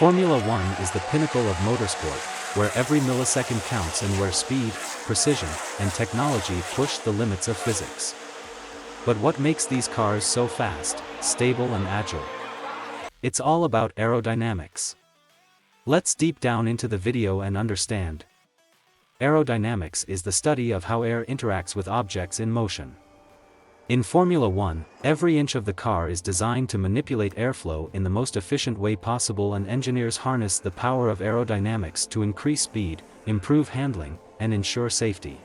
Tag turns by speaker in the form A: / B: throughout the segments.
A: Formula One is the pinnacle of motorsport, where every millisecond counts and where speed, precision, and technology push the limits of physics. But what makes these cars so fast, stable and agile? It's all about aerodynamics. Let's deep down into the video and understand. Aerodynamics is the study of how air interacts with objects in motion. In Formula One, every inch of the car is designed to manipulate airflow in the most efficient way possible, and engineers harness the power of aerodynamics to increase speed, improve handling, and ensure safety.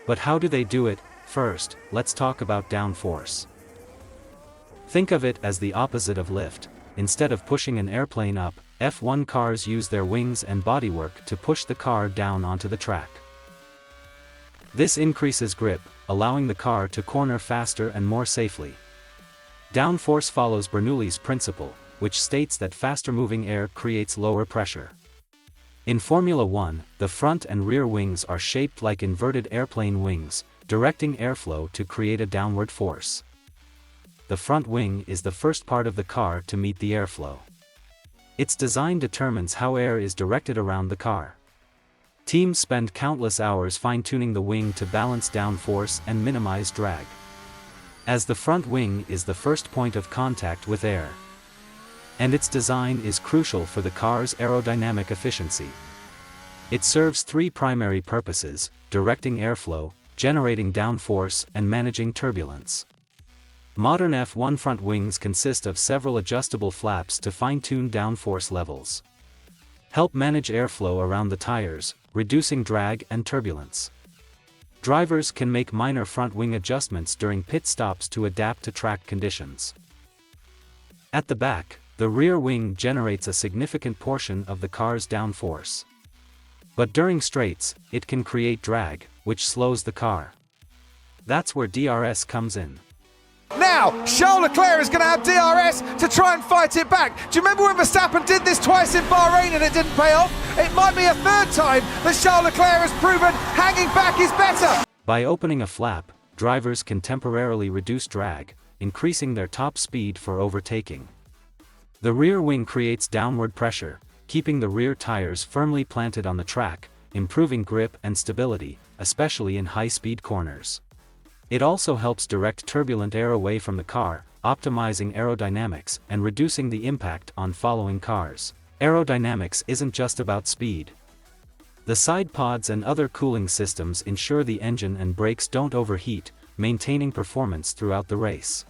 A: But how do they do it? First, let's talk about downforce. Think of it as the opposite of lift. Instead of pushing an airplane up, F1 cars use their wings and bodywork to push the car down onto the track. This increases grip, allowing the car to corner faster and more safely. Downforce follows Bernoulli's principle, which states that faster-moving air creates lower pressure. In Formula One, the front and rear wings are shaped like inverted airplane wings, directing airflow to create a downward force. The front wing is the first part of the car to meet the airflow. Its design determines how air is directed around the car. Teams spend countless hours fine-tuning the wing to balance downforce and minimize drag, as the front wing is the first point of contact with air. And its design is crucial for the car's aerodynamic efficiency. It serves three primary purposes: directing airflow, generating downforce, and managing turbulence. Modern F1 front wings consist of several adjustable flaps to fine-tune downforce levels, help manage airflow around the tires, reducing drag and turbulence. Drivers can make minor front wing adjustments during pit stops to adapt to track conditions. At the back, the rear wing generates a significant portion of the car's downforce. But during straights, it can create drag, which slows the car. That's where DRS comes in.
B: Now, Charles Leclerc is going to have DRS to try and fight it back. Do you remember when Verstappen did this twice in Bahrain and it didn't pay off? It might be a third time that Charles Leclerc has proven hanging back is better.
A: By opening a flap, drivers can temporarily reduce drag, increasing their top speed for overtaking. The rear wing creates downward pressure, keeping the rear tires firmly planted on the track, improving grip and stability, especially in high-speed corners. It also helps direct turbulent air away from the car, optimizing aerodynamics and reducing the impact on following cars. Aerodynamics isn't just about speed. The side pods and other cooling systems ensure the engine and brakes don't overheat, maintaining performance throughout the race.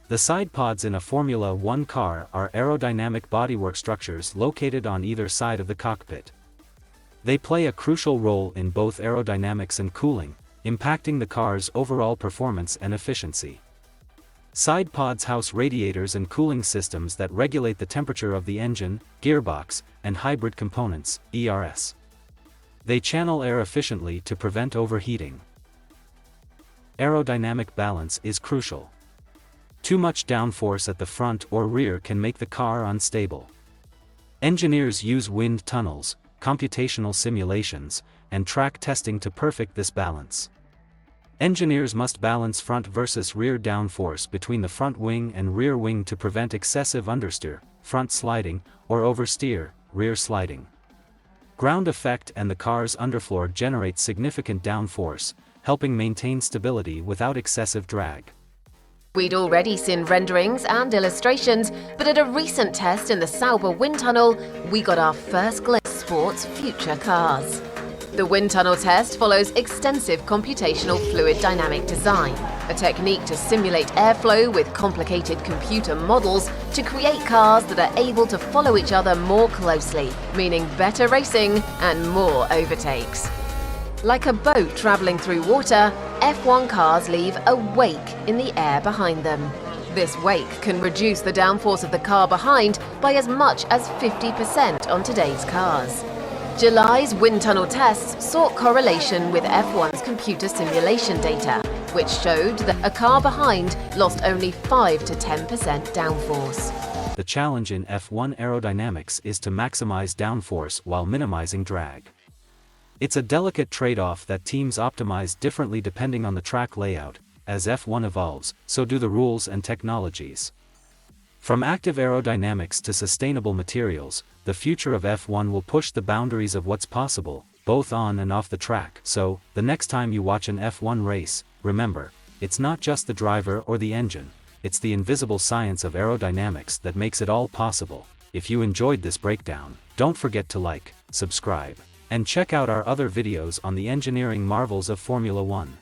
A: The side pods in a Formula One car are aerodynamic bodywork structures located on either side of the cockpit. They play a crucial role in both aerodynamics and cooling, impacting the car's overall performance and efficiency. Side pods house radiators and cooling systems that regulate the temperature of the engine, gearbox, and hybrid components, ERS. They channel air efficiently to prevent overheating. Aerodynamic balance is crucial. Too much downforce at the front or rear can make the car unstable. Engineers use wind tunnels, computational simulations, and track testing to perfect this balance. Engineers must balance front versus rear downforce between the front wing and rear wing to prevent excessive understeer, front sliding, or oversteer, rear sliding. Ground effect and the car's underfloor generate significant downforce, helping maintain stability without excessive drag.
C: We'd already seen renderings and illustrations, but at a recent test in the Sauber wind tunnel, we got our first glimpse of sports future cars. The wind tunnel test follows extensive computational fluid dynamic design, a technique to simulate airflow with complicated computer models to create cars that are able to follow each other more closely, meaning better racing and more overtakes. Like a boat traveling through water, F1 cars leave a wake in the air behind them. This wake can reduce the downforce of the car behind by as much as 50% on today's cars. July's wind tunnel tests sought correlation with F1's computer simulation data, which showed that a car behind lost only 5 to 10% downforce.
A: The challenge in F1 aerodynamics is to maximize downforce while minimizing drag. It's a delicate trade-off that teams optimize differently depending on the track layout. As F1 evolves, so do the rules and technologies. From active aerodynamics to sustainable materials, the future of F1 will push the boundaries of what's possible, both on and off the track. So, the next time you watch an F1 race, remember, it's not just the driver or the engine, it's the invisible science of aerodynamics that makes it all possible. If you enjoyed this breakdown, don't forget to like, subscribe, and check out our other videos on the engineering marvels of Formula One.